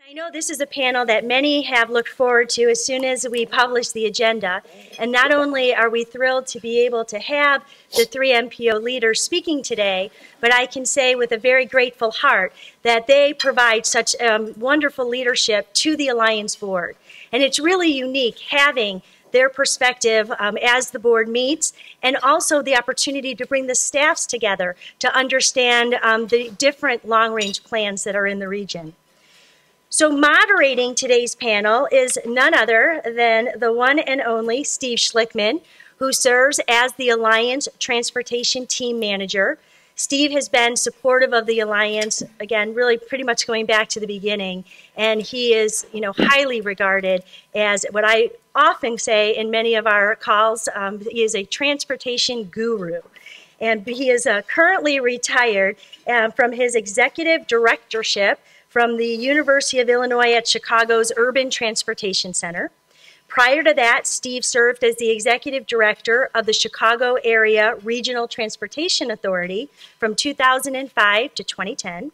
I know this is a panel that many have looked forward to as soon as we published the agenda. And not only are we thrilled to be able to have the three MPO leaders speaking today, but I can say with a very grateful heart that they provide such wonderful leadership to the Alliance Board. And it's really unique having their perspective as the board meets, and also the opportunity to bring the staffs together to understand the different long-range plans that are in the region. So moderating today's panel is none other than the one and only Steve Schlickman, who serves as the Alliance Transportation Team Manager. Steve has been supportive of the Alliance, again, really pretty much going back to the beginning, and he is, highly regarded as what I often say in many of our calls, he is a transportation guru. And he is currently retired from his executive directorship from the University of Illinois at Chicago's Urban Transportation Center. Prior to that, Steve served as the executive director of the Chicago Area Regional Transportation Authority from 2005 to 2010.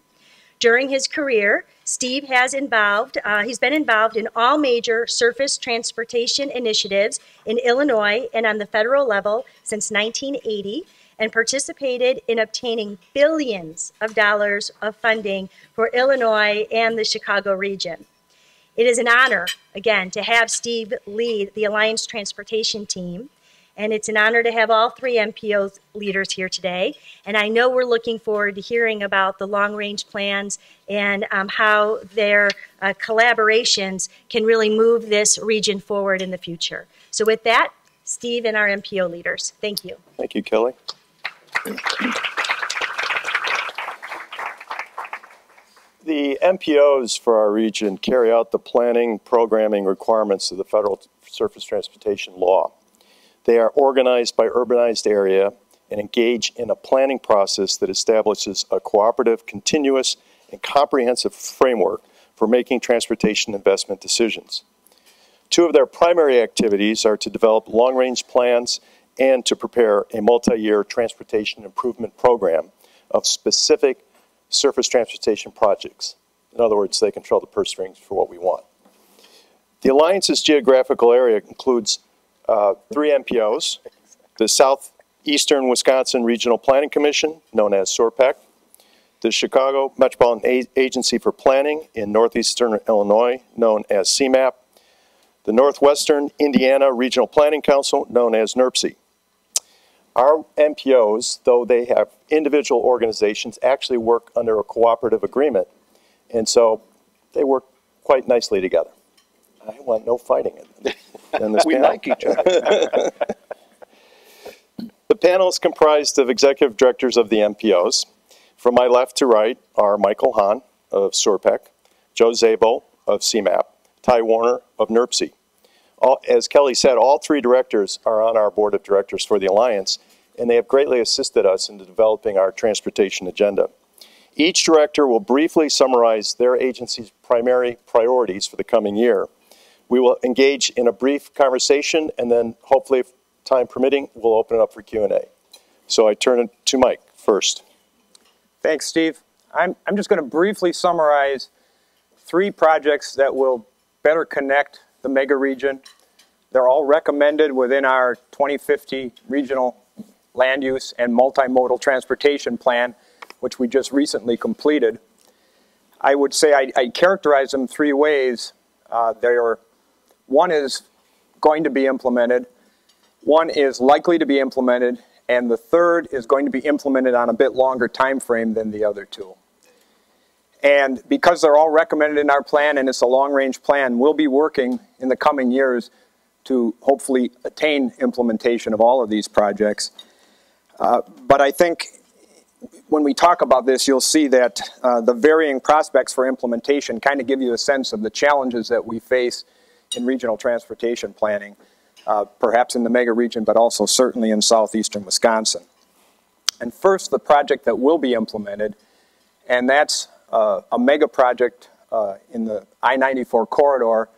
During his career, Steve has he's been involved in all major surface transportation initiatives in Illinois and on the federal level since 1980, and participated in obtaining billions of dollars of funding for Illinois and the Chicago region. It is an honor, again, to have Steve lead the Alliance Transportation Team, and it's an honor to have all three MPO leaders here today. And I know we're looking forward to hearing about the long-range plans and how their collaborations can really move this region forward in the future. So with that, Steve and our MPO leaders, thank you. Thank you, Kelly. The MPOs for our region carry out the planning, programming requirements of the Federal Surface Transportation Law. They are organized by urbanized area and engage in a planning process that establishes a cooperative, continuous, and comprehensive framework for making transportation investment decisions. Two of their primary activities are to develop long-range plans and to prepare a multi-year transportation improvement program of specific surface transportation projects. In other words, they control the purse strings for what we want. The Alliance's geographical area includes three MPOs, the Southeastern Wisconsin Regional Planning Commission, known as SORPEC, the Chicago Metropolitan Agency for Planning in Northeastern Illinois, known as CMAP, the Northwestern Indiana Regional Planning Council, known as NERPC. Our MPOs, though they have individual organizations, actually work under a cooperative agreement, and so they work quite nicely together. I want no fighting in this we panel. like each other. The panel is comprised of executive directors of the MPOs. From my left to right are Michael Hahn of SORPEC, Joe Szabo of CMAP, Ty Warner of NERPC. As Kelly said, all three directors are on our board of directors for the Alliance, and they have greatly assisted us in developing our transportation agenda. Each director will briefly summarize their agency's primary priorities for the coming year. We will engage in a brief conversation, and then hopefully, if time permitting, we'll open it up for Q&A. So I turn it to Mike first. Thanks, Steve. I'm just going to briefly summarize three projects that will better connect the mega region. They're all recommended within our 2050 regional land use and multimodal transportation plan, which we just recently completed. I would say I characterize them three ways. One is going to be implemented, one is likely to be implemented, and the third is going to be implemented on a bit longer time frame than the other two. And because they're all recommended in our plan and it's a long-range plan, we'll be working in the coming years to hopefully attain implementation of all of these projects. But I think when we talk about this, you'll see that the varying prospects for implementation kind of give you a sense of the challenges that we face in regional transportation planning, perhaps in the mega region, but also certainly in southeastern Wisconsin. And first, the project that will be implemented, and that's a mega project in the I-94 corridor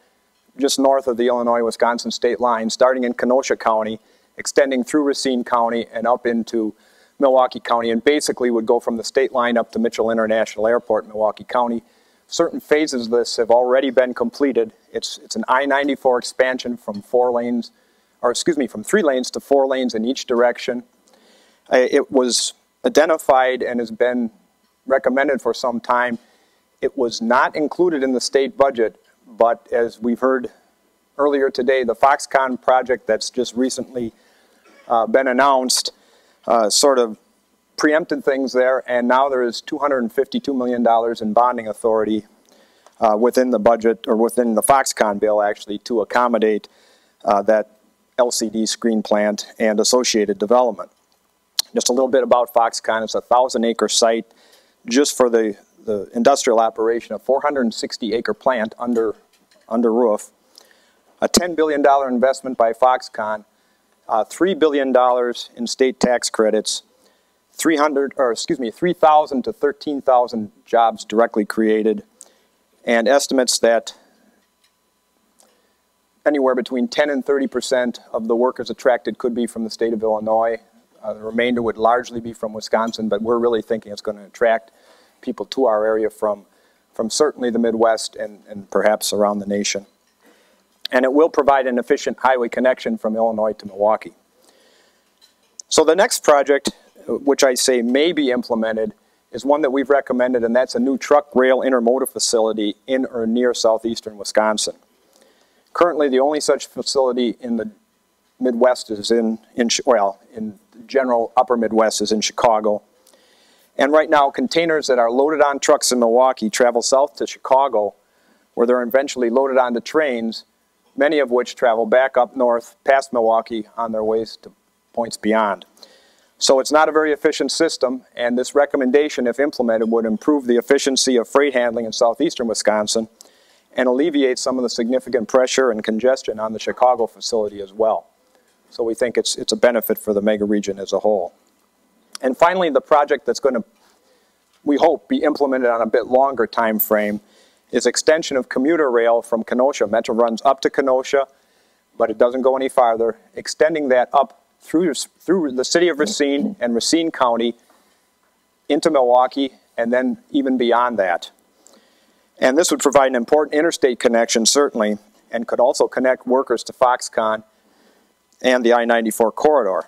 just north of the Illinois-Wisconsin state line, starting in Kenosha County, extending through Racine County and up into Milwaukee County, and basically would go from the state line up to Mitchell International Airport, Milwaukee County, Certain phases of this have already been completed. It's an I-94 expansion from from 3 lanes to 4 lanes in each direction. It was identified and has been recommended for some time. It was not included in the state budget, but as we've heard earlier today, the Foxconn project that's just recently been announced sort of preempted things there, and now there is $252 million in bonding authority within the budget, or within the Foxconn bill actually, to accommodate that LCD screen plant and associated development. Just a little bit about Foxconn. It's a 1,000-acre site just for the industrial operation, a 460-acre plant under roof, a $10 billion investment by Foxconn, $3 billion in state tax credits, 3,000 to 13,000 jobs directly created, and estimates that anywhere between 10 and 30% of the workers attracted could be from the state of Illinois. The remainder would largely be from Wisconsin, but we're really thinking it's going to attract people to our area from certainly the Midwest and perhaps around the nation. And it will provide an efficient highway connection from Illinois to Milwaukee. So the next project, which I say may be implemented, is one that we've recommended, and that's a new truck rail intermodal facility in or near southeastern Wisconsin. Currently, the only such facility in the Midwest is in the general upper Midwest is in Chicago. And right now, containers that are loaded on trucks in Milwaukee travel south to Chicago, where they're eventually loaded onto trains, many of which travel back up north past Milwaukee on their ways to points beyond. So it's not a very efficient system, and this recommendation, if implemented, would improve the efficiency of freight handling in southeastern Wisconsin and alleviate some of the significant pressure and congestion on the Chicago facility as well. So we think it's a benefit for the mega region as a whole. And finally, the project that's going to, we hope, be implemented on a bit longer time frame is extension of commuter rail from Kenosha. Metro runs up to Kenosha, but it doesn't go any farther, extending that up through the city of Racine and Racine County into Milwaukee, and then even beyond that. And this would provide an important interstate connection, certainly, and could also connect workers to Foxconn and the I-94 corridor.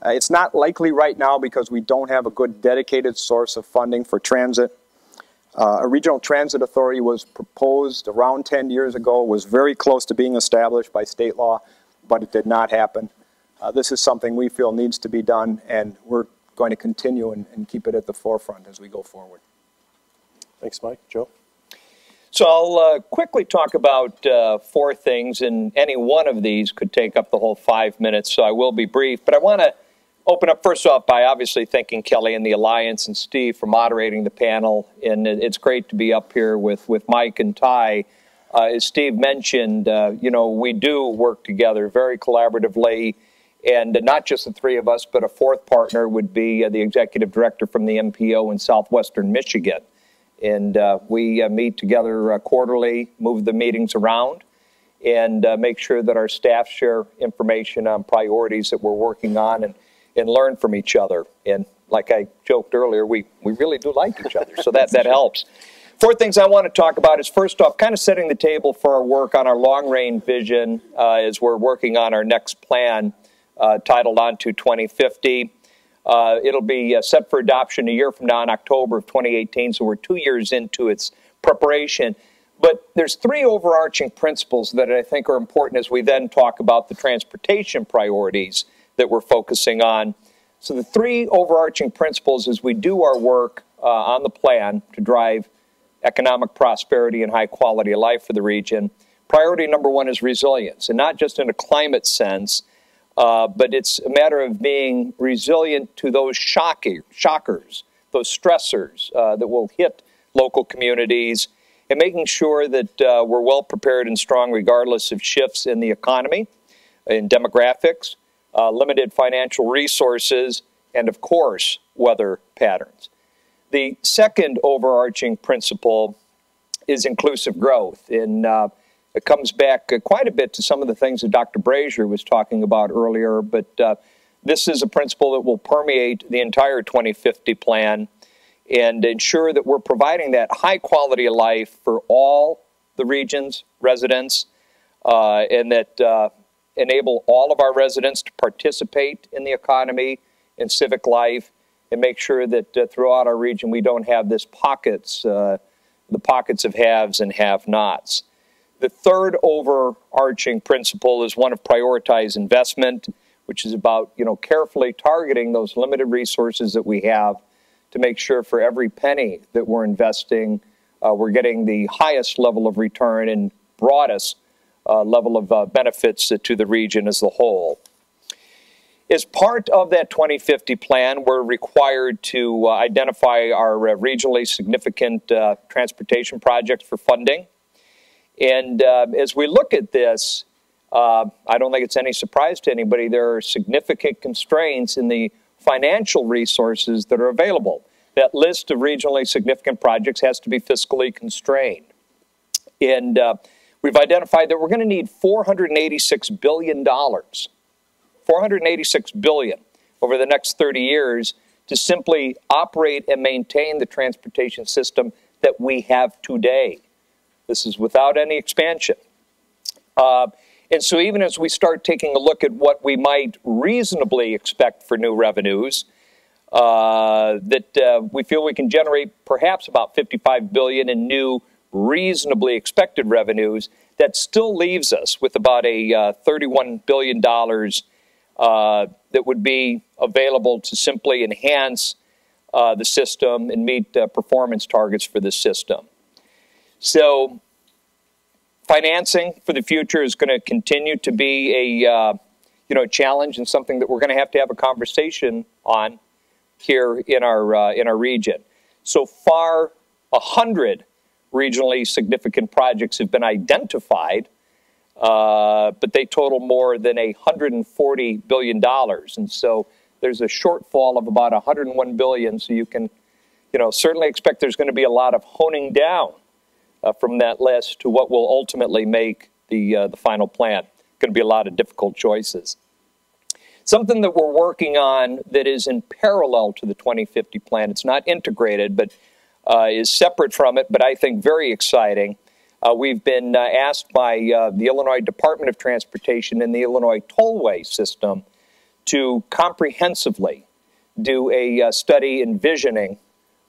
It's not likely right now because we don't have a good dedicated source of funding for transit. A regional transit authority was proposed around 10 years ago, was very close to being established by state law, but it did not happen. This is something we feel needs to be done, and we're going to continue and keep it at the forefront as we go forward. Thanks, Mike. Joe? So I'll quickly talk about 4 things, and any one of these could take up the whole 5 minutes, so I will be brief. But I want to open up first off by obviously thanking Kelly and the Alliance and Steve for moderating the panel, and it's great to be up here with Mike and Ty. As Steve mentioned, you know, we do work together very collaboratively, and not just the 3 of us, but a 4th partner would be the executive director from the MPO in southwestern Michigan. And we meet together quarterly, move the meetings around, and make sure that our staff share information on priorities that we're working on and learn from each other. And like I joked earlier, we really do like each other, so that helps. 4 things I want to talk about is, first off, kind of setting the table for our work on our long-range vision as we're working on our next plan titled On to 2050. It'll be set for adoption a year from now in October of 2018, so we're 2 years into its preparation. But there's 3 overarching principles that I think are important as we then talk about the transportation priorities that we're focusing on. So the 3 overarching principles as we do our work on the plan to drive economic prosperity and high quality of life for the region. Priority number 1 is resilience, and not just in a climate sense, but it's a matter of being resilient to those shockers, those stressors that will hit local communities, and making sure that we're well prepared and strong regardless of shifts in the economy, in demographics, limited financial resources, and of course, weather patterns. The second overarching principle is inclusive growth, and it comes back quite a bit to some of the things that Dr. Brazier was talking about earlier, but this is a principle that will permeate the entire 2050 plan. and ensure that we're providing that high quality of life for all the region's residents, and that enable all of our residents to participate in the economy and civic life, and make sure that throughout our region we don't have this the pockets of haves and have-nots. The third overarching principle is one of prioritized investment, which is about, carefully targeting those limited resources that we have to make sure for every penny that we're investing, we're getting the highest level of return and broadest level of benefits to the region as a whole. As part of that 2050 plan, we're required to identify our regionally significant transportation projects for funding. And as we look at this, I don't think it's any surprise to anybody, there are significant constraints in the financial resources that are available. That list of regionally significant projects has to be fiscally constrained. And we've identified that we're going to need $486 billion, $486 billion over the next 30 years to simply operate and maintain the transportation system that we have today. This is without any expansion. And so even as we start taking a look at what we might reasonably expect for new revenues, we feel we can generate perhaps about $55 billion in new reasonably expected revenues, that still leaves us with about a $31 billion that would be available to simply enhance the system and meet performance targets for the system. So financing for the future is going to continue to be a challenge, and something that we're going to have a conversation on here in our region. So far, 100 regionally significant projects have been identified, but they total more than $140 billion, and so there's a shortfall of about $101 billion. So you can, certainly expect there's going to be a lot of honing down from that list to what will ultimately make the final plan. Going to be a lot of difficult choices. Something that we're working on that is in parallel to the 2050 plan. It's not integrated, but is separate from it, but I think very exciting. We've been asked by the Illinois Department of Transportation and the Illinois Tollway system to comprehensively do a study envisioning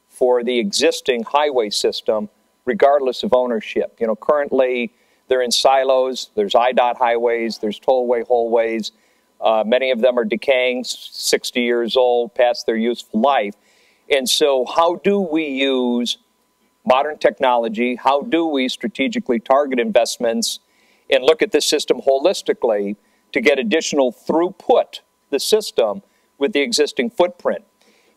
for the existing highway system, regardless of ownership. Currently they're in silos. There's IDOT highways, there's tollway wholeways. Many of them are decaying, 60 years old, past their useful life. And so how do we use modern technology? How do we strategically target investments and look at this system holistically to get additional throughput, the system, with the existing footprint?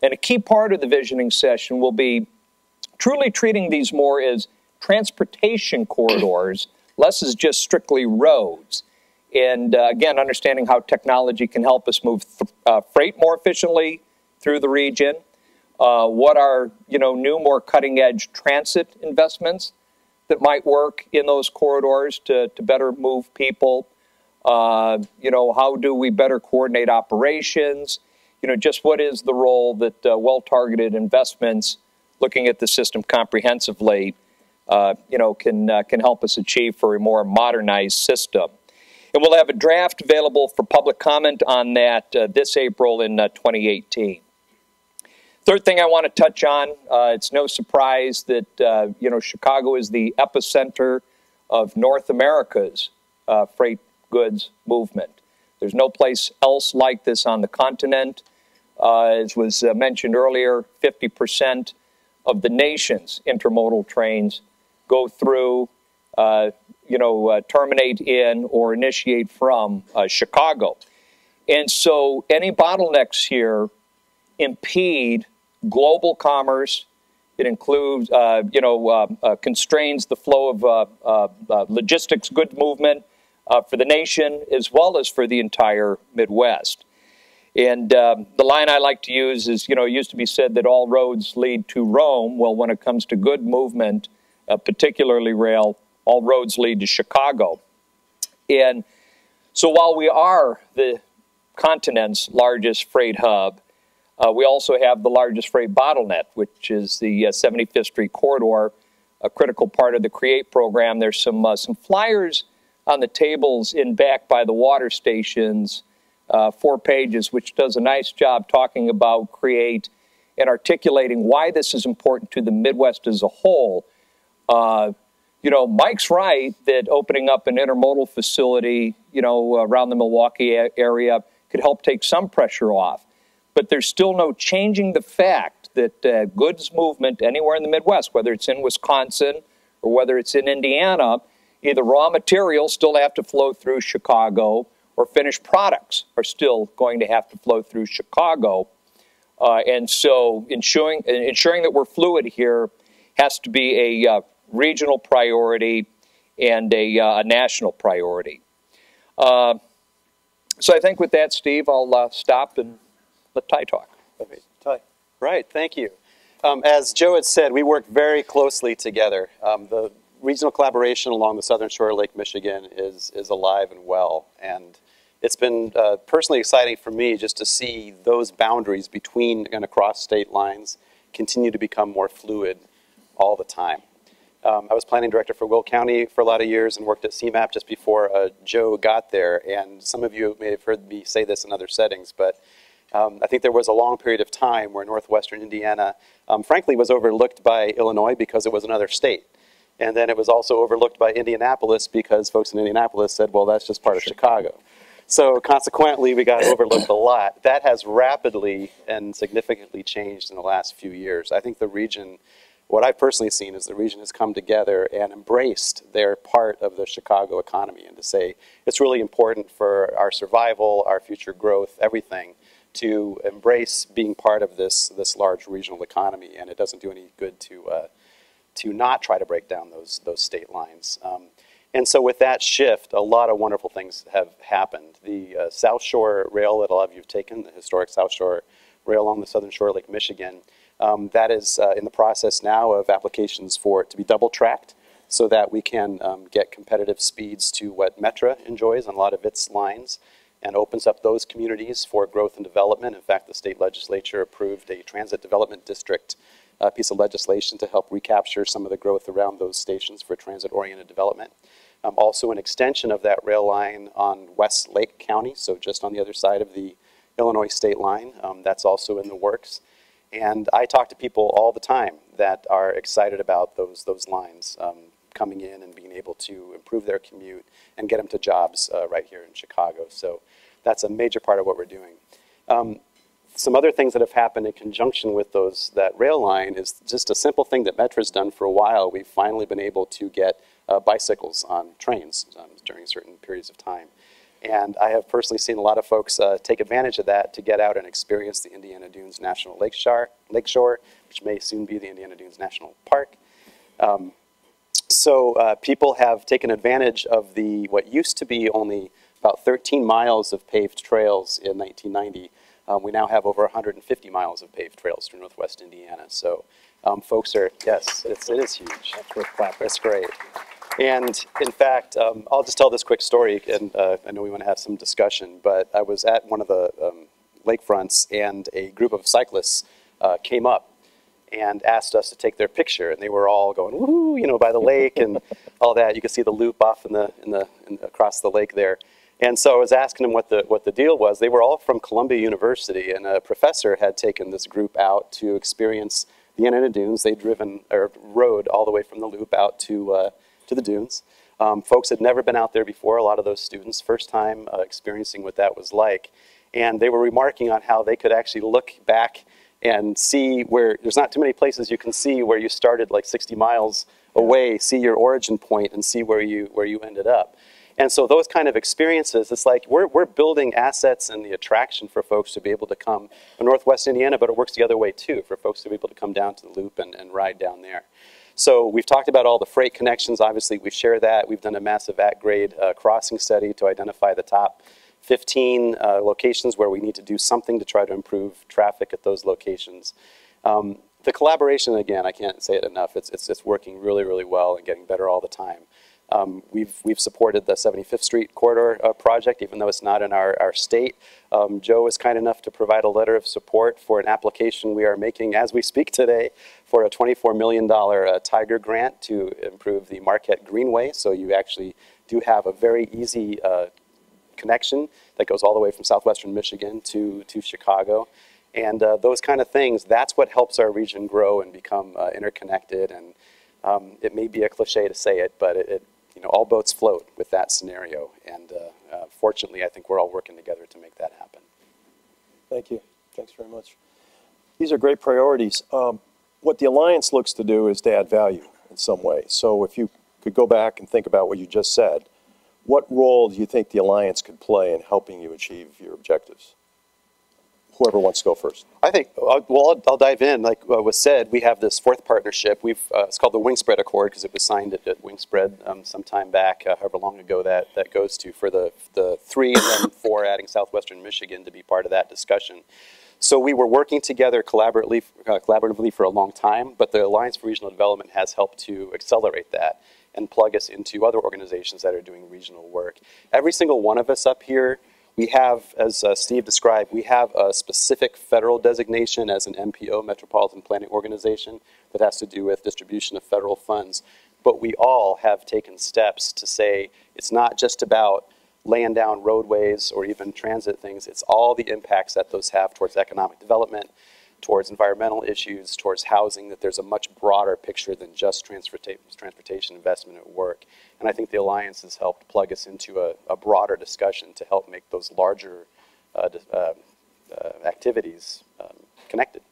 And a key part of the visioning session will be truly treating these more as transportation corridors, less as just strictly roads. And again, understanding how technology can help us move freight more efficiently through the region. What are new, more cutting-edge transit investments that might work in those corridors to better move people? How do we better coordinate operations? Just what is the role that well-targeted investments, looking at the system comprehensively, can help us achieve for a more modernized system. And we'll have a draft available for public comment on that this April in 2018. Third thing I want to touch on, it's no surprise that, Chicago is the epicenter of North America's freight goods movement. There's no place else like this on the continent. As was mentioned earlier, 50% of the nation's intermodal trains go through, terminate in or initiate from Chicago. And so any bottlenecks here impede global commerce. It includes, constrains the flow of logistics goods movement for the nation as well as for the entire Midwest. And the line I like to use is, it used to be said that all roads lead to Rome. Well, when it comes to good movement, particularly rail, all roads lead to Chicago. And so while we are the continent's largest freight hub, We also have the largest freight bottleneck, which is the 75th Street corridor, a critical part of the CREATE program. There's some flyers on the tables in back by the water stations, 4 pages, which does a nice job talking about CREATE and articulating why this is important to the Midwest as a whole. You know, Mike's right that opening up an intermodal facility, you know, around the Milwaukee area could help take some pressure off. But there's still no changing the fact that goods movement anywhere in the Midwest, whether it's in Wisconsin or whether it's in Indiana, either raw materials still have to flow through Chicago or finished products are still going to have to flow through Chicago. And so ensuring that we're fluid here has to be a regional priority and a national priority. So I think with that, Steve, I'll stop and let Ty talk. Okay, Ty. Right, thank you. As Joe had said, we work very closely together. The regional collaboration along the southern shore of Lake Michigan is alive and well. And it's been personally exciting for me just to see those boundaries between and across state lines continue to become more fluid all the time. I was planning director for Will County for a lot of years and worked at CMAP just before Joe got there. And some of you may have heard me say this in other settings, but I think there was a long period of time where northwestern Indiana, frankly, was overlooked by Illinois because it was another state. And then it was also overlooked by Indianapolis because folks in Indianapolis said, well, that's just part of Chicago. So consequently, we got overlooked a lot. That has rapidly and significantly changed in the last few years. I think the region, what I've personally seen is the region has come together and embraced their part of the Chicago economy and to say it's really important for our survival, our future growth, everything, to embrace being part of this large regional economy, and it doesn't do any good to not try to break down those state lines. And so with that shift, a lot of wonderful things have happened. The South Shore Rail that a lot of you have taken, the historic South Shore Rail along the southern shore of Lake Michigan, that is in the process now of applications for it to be double-tracked so that we can get competitive speeds to what Metra enjoys on a lot of its lines, and opens up those communities for growth and development. In fact, the state legislature approved a transit development district piece of legislation to help recapture some of the growth around those stations for transit-oriented development. Also an extension of that rail line on West Lake County, so just on the other side of the Illinois state line. That's also in the works. And I talk to people all the time that are excited about those lines coming in and being able to improve their commute and get them to jobs right here in Chicago. So that's a major part of what we're doing. Some other things that have happened in conjunction with that rail line is just a simple thing that Metra's done for a while. We've finally been able to get bicycles on trains during certain periods of time. And I have personally seen a lot of folks take advantage of that to get out and experience the Indiana Dunes National Lakeshore, which may soon be the Indiana Dunes National Park. So people have taken advantage of what used to be only about 13 miles of paved trails in 1990. We now have over 150 miles of paved trails through northwest Indiana. So folks are, yes, it is huge. That's great. And in fact, I'll just tell this quick story, and I know we want to have some discussion, but I was at one of the lakefronts, and a group of cyclists came up and asked us to take their picture, and they were all going, woohoo, you know, by the lake and all that. You can see the loop off across the lake there. And so I was asking them what the deal was. They were all from Columbia University, and a professor had taken this group out to experience the Indiana Dunes. They'd rode all the way from the loop out to the dunes. Folks had never been out there before, a lot of those students, first time experiencing what that was like. And they were remarking on how they could actually look back and see where, there's not too many places you can see where you started like 60 miles away, see your origin point and see where you ended up. And so those kind of experiences, it's like we're building assets and the attraction for folks to be able to come to Northwest Indiana, but it works the other way too, for folks to be able to come down to the loop and ride down there. So we've talked about all the freight connections. Obviously, we share that. We've done a massive at-grade crossing study to identify the top 15 locations where we need to do something to try to improve traffic at those locations. The collaboration, again, I can't say it enough. It's working really, really well and getting better all the time. We've supported the 75th Street corridor project, even though it's not in our state. Joe was kind enough to provide a letter of support for an application we are making as we speak today for a $24 million Tiger grant to improve the Marquette Greenway. So you actually do have a very easy connection that goes all the way from southwestern Michigan to Chicago. And those kind of things, that's what helps our region grow and become interconnected. And it may be a cliche to say it, but all boats float with that scenario. And fortunately, I think we're all working together to make that happen. Thank you. Thanks very much. These are great priorities. What the Alliance looks to do is to add value in some way. So if you could go back and think about what you just said, what role do you think the Alliance could play in helping you achieve your objectives? Whoever wants to go first. I think, well, I'll dive in. Like was said, we have this fourth partnership. It's called the Wingspread Accord because it was signed at Wingspread some time back, however long ago that goes to, for the 3 and then 4 adding southwestern Michigan to be part of that discussion. So we were working together collaboratively for a long time, but the Alliance for Regional Development has helped to accelerate that and plug us into other organizations that are doing regional work. Every single one of us up here, we have, as Steve described, we have a specific federal designation as an MPO, Metropolitan Planning Organization, that has to do with distribution of federal funds. But we all have taken steps to say it's not just about laying down roadways or even transit things. It's all the impacts that those have towards economic development, towards environmental issues, towards housing, that there's a much broader picture than just transportation investment at work. And I think the Alliance has helped plug us into a broader discussion to help make those larger activities connected.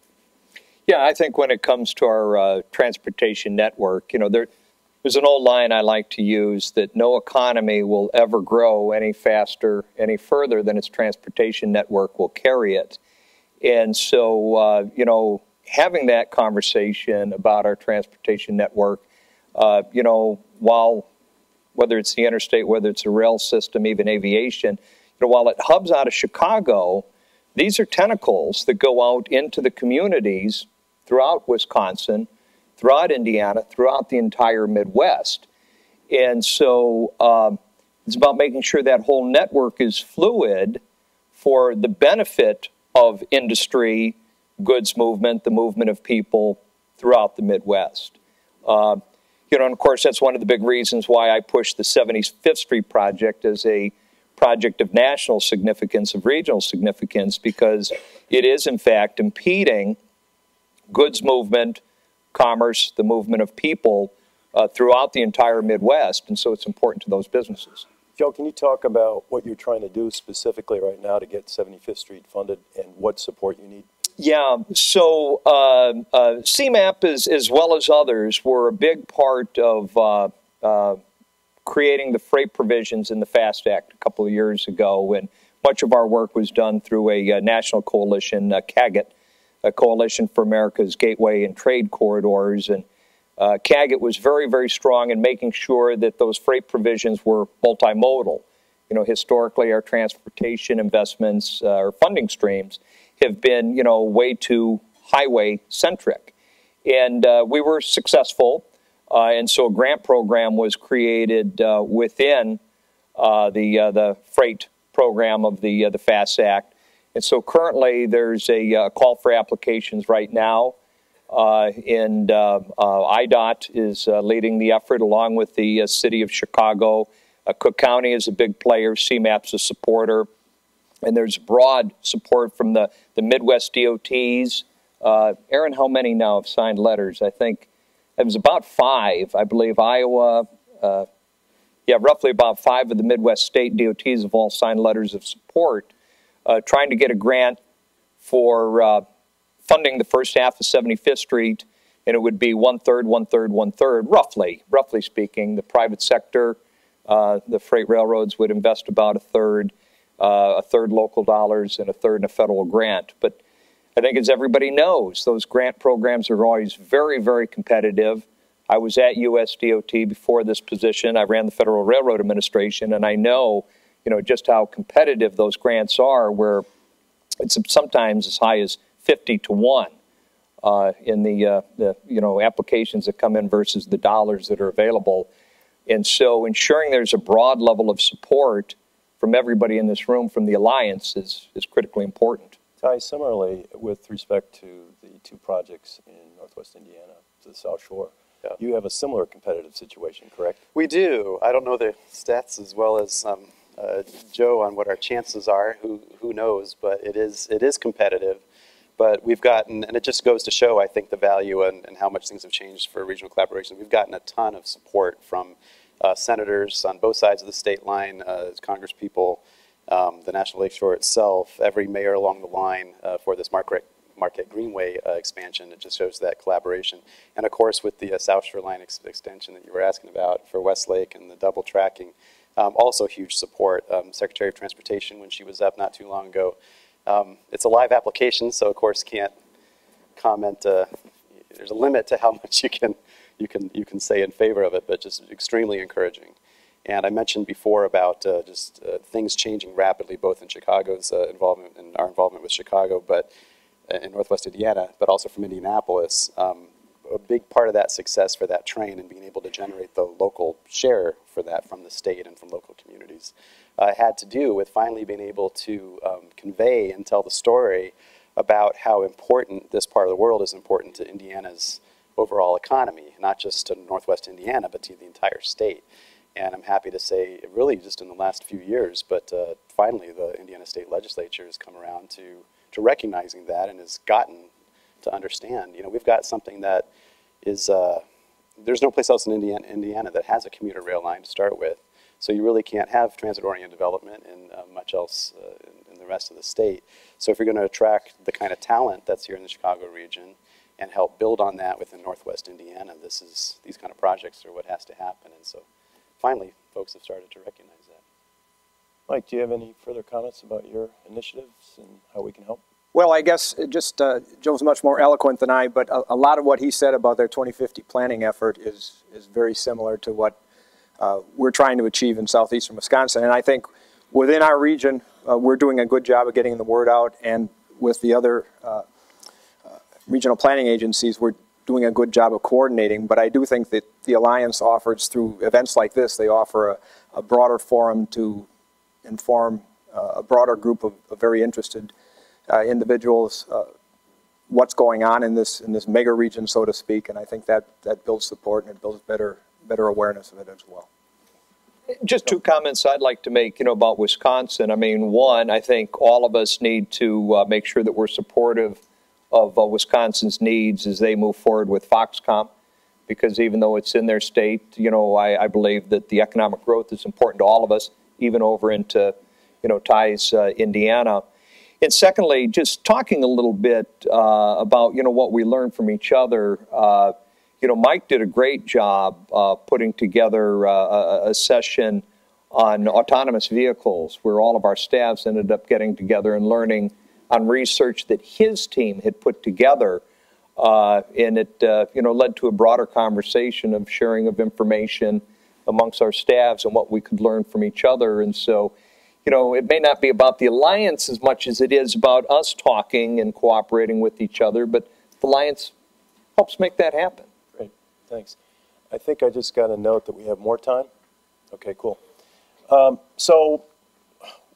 Yeah, I think when it comes to our transportation network, there's an old line I like to use that no economy will ever grow any faster, any further than its transportation network will carry it. And so, having that conversation about our transportation network, whether it's the interstate, whether it's a rail system, even aviation, while it hubs out of Chicago, these are tentacles that go out into the communities throughout Wisconsin, throughout Indiana, throughout the entire Midwest. And so it's about making sure that whole network is fluid for the benefit of industry, goods movement, the movement of people throughout the Midwest. And of course, that's one of the big reasons why I pushed the 75th Street project as a project of national significance, of regional significance, because it is, in fact, impeding goods movement, commerce, the movement of people throughout the entire Midwest, and so it's important to those businesses. Joe, can you talk about what you're trying to do specifically right now to get 75th Street funded and what support you need? Yeah, so CMAP, as well as others, were a big part of creating the freight provisions in the FAST Act a couple of years ago, and much of our work was done through a national coalition, CAGIT, a Coalition for America's Gateway and Trade Corridors, and CAGIT was very, very strong in making sure that those freight provisions were multimodal. Historically, our transportation investments, or funding streams, have been, way too highway-centric. And we were successful, and so a grant program was created within the freight program of the FAST Act. And so currently there's a call for applications right now, and IDOT is leading the effort along with the city of Chicago. Cook County is a big player, CMAP's a supporter. And there's broad support from the Midwest DOTs. Aaron, how many now have signed letters? I think it was about 5. I believe Iowa, roughly about 5 of the Midwest state DOTs have all signed letters of support, trying to get a grant for funding the first half of 75th Street, and it would be 1/3, 1/3, 1/3, roughly speaking. The private sector, the freight railroads would invest about 1/3. A third local dollars and 1/3 in a federal grant. But I think, as everybody knows, those grant programs are always very, very competitive. I was at USDOT before this position. I ran the Federal Railroad Administration, and I know, just how competitive those grants are, where it's sometimes as high as 50 to 1 in the applications that come in versus the dollars that are available. And so ensuring there's a broad level of support from everybody in this room, from the Alliance, is critically important. Ty, similarly, with respect to the two projects in Northwest Indiana to the South Shore, you have a similar competitive situation, correct? We do. I don't know the stats as well as Joe on what our chances are. Who knows? But it is competitive. But we've gotten, and it just goes to show, I think, the value and how much things have changed for regional collaboration. We've gotten a ton of support from senators on both sides of the state line, congresspeople, the National Lakeshore itself, every mayor along the line for this Marquette Greenway expansion. It just shows that collaboration. And of course, with the South Shore Line extension that you were asking about for Westlake and the double tracking, also huge support. Secretary of Transportation, when she was up not too long ago, it's a live application, so of course can't comment. There's a limit to how much you can say in favor of it, but just extremely encouraging. And I mentioned before about things changing rapidly, both in Chicago's involvement and our involvement with Chicago, but in Northwest Indiana, but also from Indianapolis. A big part of that success for that train and being able to generate the local share for that from the state and from local communities had to do with finally being able to convey and tell the story about how important this part of the world is important to Indiana's overall economy, not just to Northwest Indiana, but to the entire state. And I'm happy to say, really just in the last few years, but finally the Indiana State Legislature has come around to recognizing that and has gotten to understand. You know, we've got something that is, there's no place else in Indiana that has a commuter rail line to start with. So you really can't have transit-oriented development in much else in the rest of the state. So if you're going to attract the kind of talent that's here in the Chicago region and help build on that within Northwest Indiana, these kind of projects are what has to happen. And so finally, folks have started to recognize that. Mike, do you have any further comments about your initiatives and how we can help? Well, I guess just Joe's much more eloquent than I, but a lot of what he said about their 2050 planning effort is very similar to what we're trying to achieve in southeastern Wisconsin. And I think within our region, we're doing a good job of getting the word out, and with the other regional planning agencies, we're doing a good job of coordinating. But I do think that the Alliance offers, through events like this, they offer a broader forum to inform a broader group of very interested individuals what's going on in this mega region, so to speak. And I think that builds support and it builds better awareness of it as well. Just two comments I'd like to make, about Wisconsin. I mean, one, I think all of us need to make sure that we're supportive of Wisconsin's needs as they move forward with Foxconn, because even though it's in their state, I believe that the economic growth is important to all of us, even over into, Ty's Indiana. And secondly, just talking a little bit about, what we learned from each other. Mike did a great job putting together a session on autonomous vehicles where all of our staffs ended up getting together and learning on research that his team had put together. And it, led to a broader conversation of sharing of information amongst our staffs and what we could learn from each other. And so, it may not be about the Alliance as much as it is about us talking and cooperating with each other, but the Alliance helps make that happen. Great, thanks. I think I just got a note that we have more time. Okay, cool. So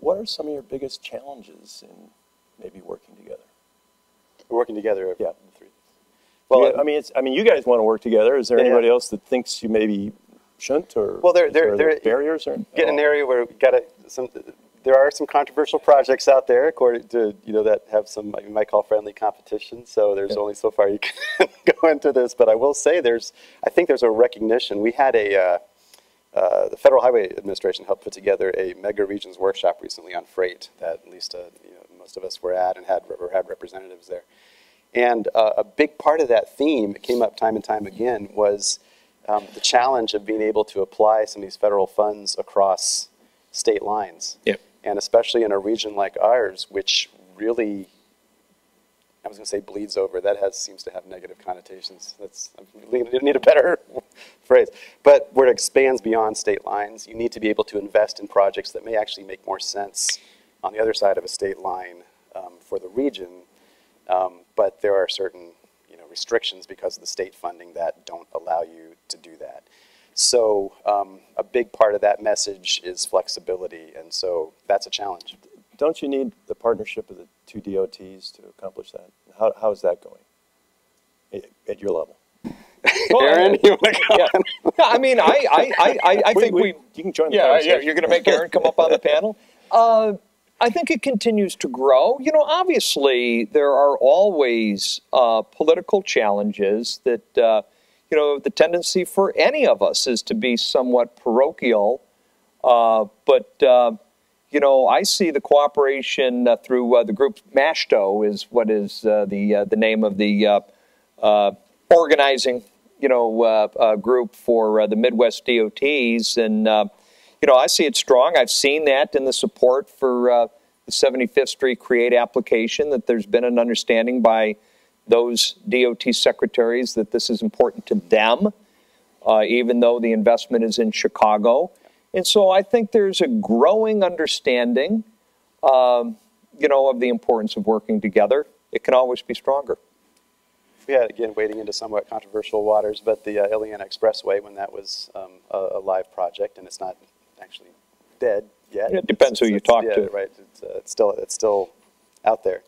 what are some of your biggest challenges in maybe working together? Working together, yeah. The three. Well, yeah, I mean, you guys want to work together. Is there anybody else that thinks you maybe shouldn't, or well, there barriers, or get an area where we got there are some controversial projects out there, according to that have some you might call friendly competition. So there's only so far you can go into this, but I will say I think there's a recognition. We had the Federal Highway Administration helped put together a mega regions workshop recently on freight that at least most of us were at and had representatives there. And a big part of that theme, it came up time and time again, was the challenge of being able to apply some of these federal funds across state lines. Yep. And especially in a region like ours, which really, I was going to say bleeds over. That seems to have negative connotations. I need a better phrase. But where it expands beyond state lines, you need to be able to invest in projects that may actually make more sense on the other side of a state line for the region. But there are certain restrictions because of the state funding that don't allow you to do that. So a big part of that message is flexibility, and so that's a challenge. Don't you need the partnership of the two DOTs to accomplish that? How is that going at your level? Well, Aaron, you want to yeah. No, I mean, I think you can join the yeah, conversation. you're going to make Aaron come up on the panel. I think it continues to grow. You know, obviously there are always political challenges that, you know, the tendency for any of us is to be somewhat parochial. But you know, I see the cooperation through the group MASHTO is what is the name of the organizing, you know, group for the Midwest DOTs. And, you know, I see it strong. I've seen that in the support for the 75th Street CREATE application, that there's been an understanding by those DOT secretaries that this is important to them, even though the investment is in Chicago. And so I think there's a growing understanding, you know, of the importance of working together. It can always be stronger. Yeah, again, wading into somewhat controversial waters, but the Ileana Expressway, when that was a live project, and it's not actually dead yet. It depends who you talk to. Right, it's still out there.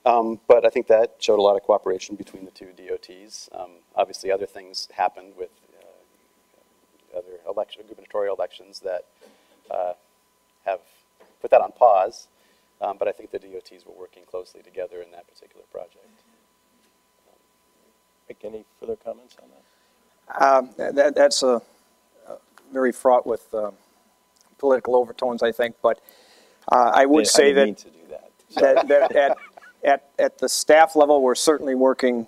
But I think that showed a lot of cooperation between the two DOTs. Obviously, other things happened with other gubernatorial elections that have put that on pause. But I think the DOTs were working closely together in that particular project. Make any further comments on that? That's very fraught with political overtones, I think. But I would say I didn't mean to do that. that at the staff level, we're certainly working,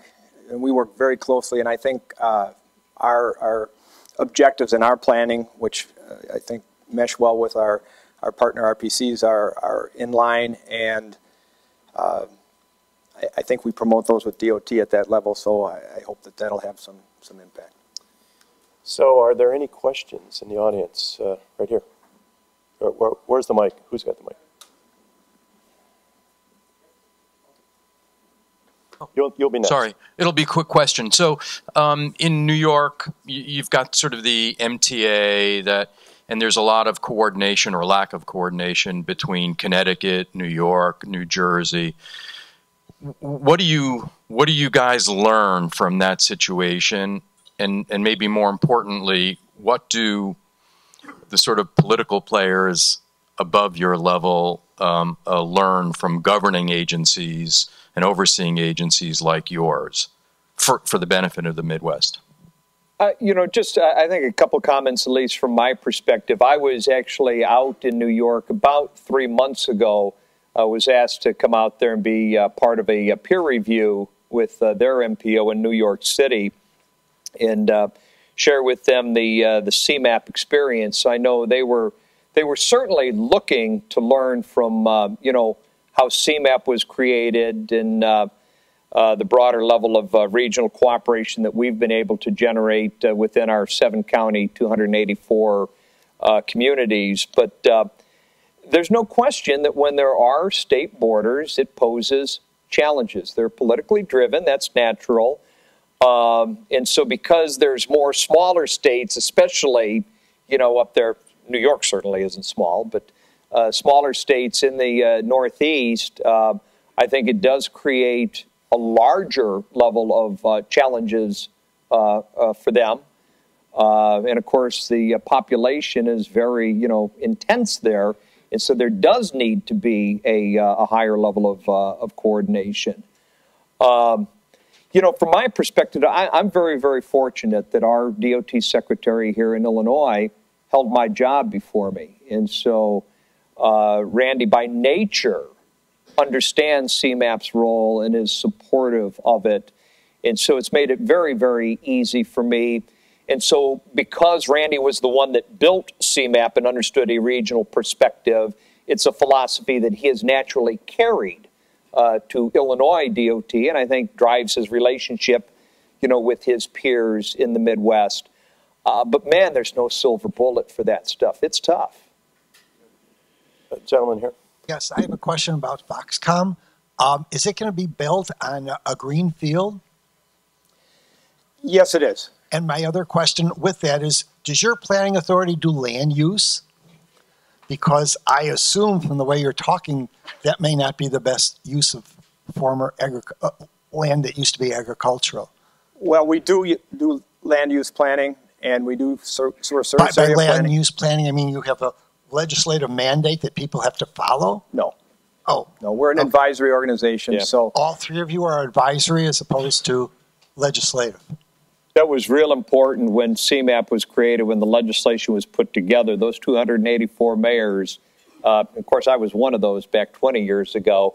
and we work very closely. And I think our objectives and our planning, which I think mesh well with our partner RPCs, are in line, and I think we promote those with DOT at that level, so I hope that that'll have some impact. So are there any questions in the audience? Right here. Where's the mic? Who's got the mic? You'll be next. Sorry, it'll be a quick question. So in New York, you've got sort of the MTA and there's a lot of coordination or lack of coordination between Connecticut, New York, New Jersey. What do you guys learn from that situation? And maybe more importantly, what do the sort of political players above your level learn from governing agencies and overseeing agencies like yours for the benefit of the Midwest? You know, just I think a couple comments, at least from my perspective. I was actually out in New York about 3 months ago. I was asked to come out there and be part of a peer review with their MPO in New York City and share with them the CMAP experience. So I know they were certainly looking to learn from you know, how CMAP was created and the broader level of regional cooperation that we've been able to generate within our 7-county, 284 communities. But there's no question that when there are state borders, it poses challenges. They're politically driven. That's natural. And so because there's more smaller states, especially, you know, up there, New York certainly isn't small, but smaller states in the Northeast, I think it does create a larger level of challenges for them. And of course, the population is very, you know, intense there. And so there does need to be a higher level of coordination. You know, from my perspective, I'm very, very fortunate that our DOT secretary here in Illinois held my job before me. And so Randy, by nature, understands CMAP's role and is supportive of it. And so it's made it very, very easy for me. And so because Randy was the one that built CMAP and understood a regional perspective, it's a philosophy that he has naturally carried to Illinois DOT, and I think drives his relationship, you know, with his peers in the Midwest. But man, there's no silver bullet for that stuff. It's tough. Gentleman here. Yes, I have a question about Foxcom. Is it going to be built on a green field? Yes, it is. And my other question with that is, does your planning authority do land use? Because I assume from the way you're talking, that may not be the best use of former land that used to be agricultural. Well, we do land use planning, and we do service area By land planning. use planning, I mean you have a legislative mandate that people have to follow? No. Oh. No, we're an advisory organization, Yeah. so All three of you are advisory as opposed to legislative. That was real important when CMAP was created, when the legislation was put together. Those 284 mayors, of course, I was one of those back 20 years ago.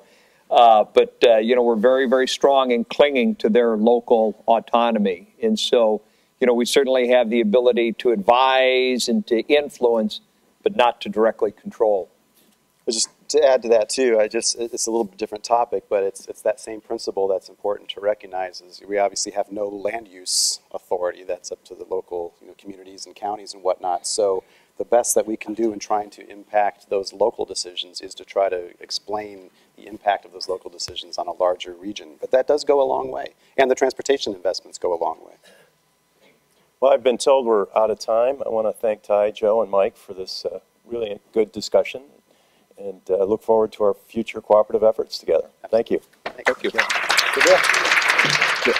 But we're very, very strong in clinging to their local autonomy. And so, we certainly have the ability to advise and to influence, but not to directly control. Just to add to that too, it's a little bit different topic, but it's that same principle that's important to recognize. Is we obviously have no land use authority. That's up to the local communities and counties and whatnot. So the best that we can do in trying to impact those local decisions is to try to explain the impact of those local decisions on a larger region. But that does go a long way, and the transportation investments go a long way. Well, I've been told we're out of time. I want to thank Ty, Joe, and Mike for this really good discussion, and look forward to our future cooperative efforts together. Thank you. Thank you. Good deal. Good.